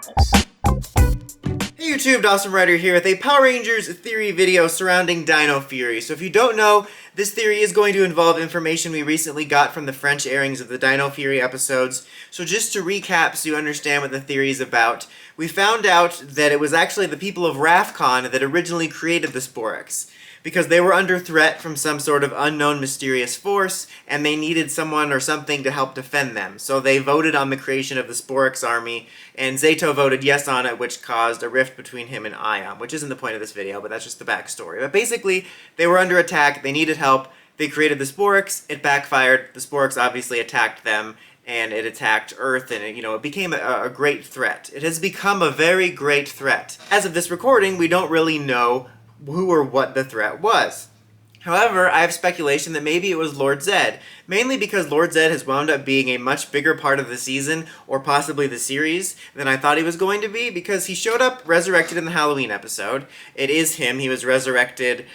Hey YouTube, Dawson Ryder here with a Power Rangers theory video surrounding Dino Fury. So if you don't know, this theory is going to involve information we recently got from the French airings of the Dino Fury episodes. So just to recap so you understand what the theory is about, we found out that it was actually the people of Rafkon that originally created the Sporix, because they were under threat from some sort of unknown mysterious force, and they needed someone or something to help defend them. So they voted on the creation of the Sporix army, and Zato voted yes on it, which caused a rift between him and Ion, which isn't the point of this video, but that's just the backstory. But basically, they were under attack, they needed help, they created the Sporix, it backfired, the Sporix obviously attacked them, and it attacked Earth, and it became a great threat. It has become a very great threat. As of this recording, we don't really know who or what the threat was. However, I have speculation that maybe it was Lord Zedd, mainly because Lord Zedd has wound up being a much bigger part of the season, or possibly the series, than I thought he was going to be, because he showed up resurrected in the Halloween episode. It is him. He was resurrected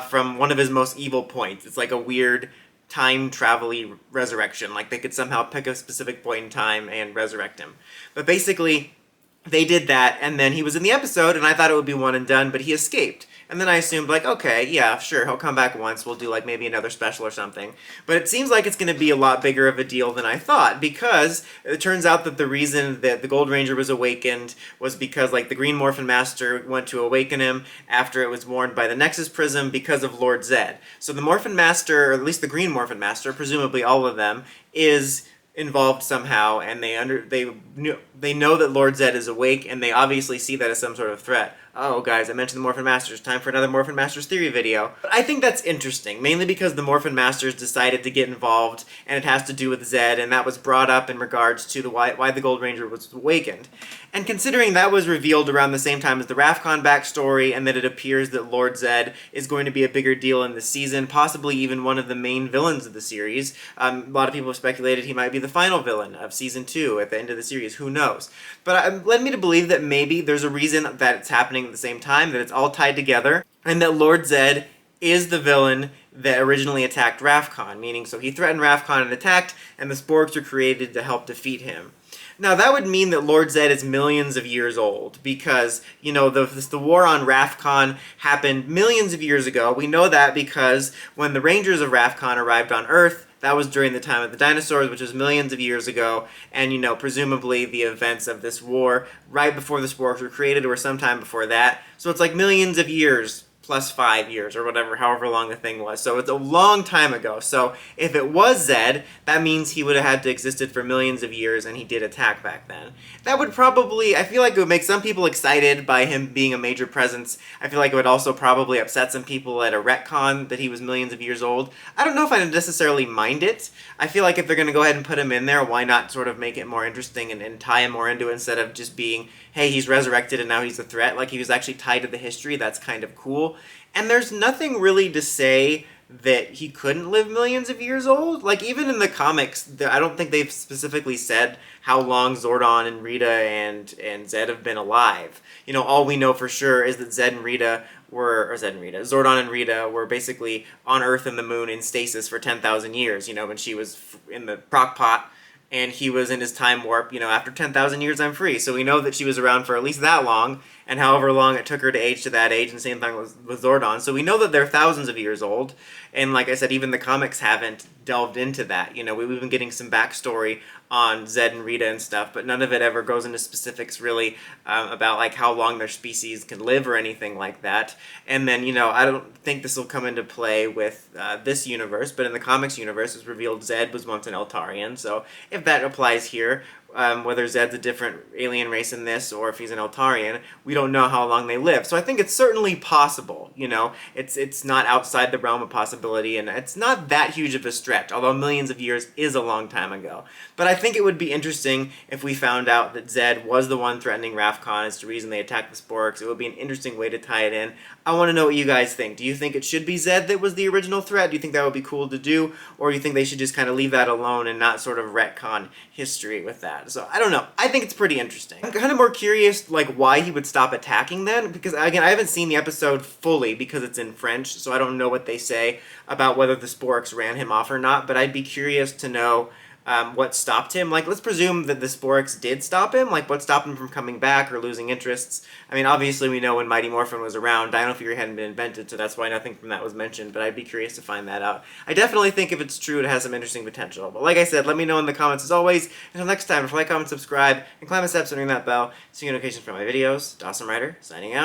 from one of his most evil points. It's like a weird time travel-y resurrection, like they could somehow pick a specific point in time and resurrect him. But basically, they did that, and then he was in the episode, and I thought it would be one and done, but he escaped. And then I assumed, like, okay, yeah, sure, he'll come back once, we'll do, like, maybe another special or something. But it seems like it's going to be a lot bigger of a deal than I thought, because it turns out that the reason that the Gold Ranger was awakened was because, like, the Green Morphin Master went to awaken him after it was warned by the Nexus Prism because of Lord Zedd. So the Morphin Master, or at least the Green Morphin Master, presumably all of them, is involved somehow, and they know that Lord Zedd is awake, and they obviously see that as some sort of threat. Oh, guys, I mentioned the Morphin Masters. Time for another Morphin Masters theory video. But I think that's interesting, mainly because the Morphin Masters decided to get involved, and it has to do with Zedd, and that was brought up in regards to why the Gold Ranger was awakened. And considering that was revealed around the same time as the Rafkon backstory, and that it appears that Lord Zedd is going to be a bigger deal in the season, possibly even one of the main villains of the series. A lot of people have speculated he might be the final villain of Season 2 at the end of the series. Who knows? But it led me to believe that maybe there's a reason that it's happening at the same time, that it's all tied together, and that Lord Zedd is the villain that originally attacked Rafkon, meaning so he threatened Rafkon and attacked, and the Sporix were created to help defeat him. Now, that would mean that Lord Zedd is millions of years old, because, the war on Rafkon happened millions of years ago. We know that because when the Rangers of Rafkon arrived on Earth, that was during the time of the dinosaurs, which was millions of years ago, and, presumably the events of this war right before the Sporix were created, or sometime before that. So it's like millions of years plus 5 years, or whatever, however long the thing was. So it's a long time ago. So if it was Zedd, that means he would have had to existed for millions of years, and he did attack back then. That would probably, I feel like it would make some people excited by him being a major presence. I feel like it would also probably upset some people at a retcon that he was millions of years old. I don't know if I necessarily mind it. I feel like if they're going to go ahead and put him in there, why not sort of make it more interesting and tie him more into it instead of just being, hey, he's resurrected and now he's a threat. Like, he was actually tied to the history. That's kind of cool. And there's nothing really to say that he couldn't live millions of years old. Like, even in the comics, I don't think they've specifically said how long Zordon and Rita and Zedd have been alive. All we know for sure is that Zordon and Rita were basically on Earth and the Moon in stasis for 10,000 years, when she was in the crock pot, and he was in his time warp, after 10,000 years I'm free. So we know that she was around for at least that long, and however long it took her to age to that age, and same thing with Zordon. So we know that they're thousands of years old, and like I said, even the comics haven't delved into that. We've been getting some backstory on Zedd and Rita and stuff, but none of it ever goes into specifics really about like how long their species can live or anything like that. And then, I don't think this will come into play with this universe, but in the comics universe, it's revealed Zedd was once an Eltarian, so if that applies here, whether Zedd's a different alien race in this or if he's an Eltarian, we don't know how long they live. So I think it's certainly possible, it's not outside the realm of possibility, and it's not that huge of a stretch, although millions of years is a long time ago. But I think it would be interesting if we found out that Zedd was the one threatening Rafkon as the reason they attacked the Sporix. It would be an interesting way to tie it in. I want to know what you guys think. Do you think it should be Zedd that was the original threat? Do you think that would be cool to do? Or do you think they should just kind of leave that alone and not sort of retcon history with that? So, I don't know. I think it's pretty interesting. I'm kind of more curious, like, why he would stop attacking then, because, again, I haven't seen the episode fully because it's in French, so I don't know what they say about whether the Sporix ran him off or not, but I'd be curious to know what stopped him. Like, let's presume that the Sporix did stop him. Like, what stopped him from coming back or losing interests? I mean, obviously we know when Mighty Morphin was around, Dino Fury hadn't been invented, so that's why nothing from that was mentioned, but I'd be curious to find that out. I definitely think if it's true, it has some interesting potential. But like I said, let me know in the comments as always. Until next time, like, comment, subscribe, and climb the steps and ring that bell so you get notifications for my videos. Dawson Rider, signing out.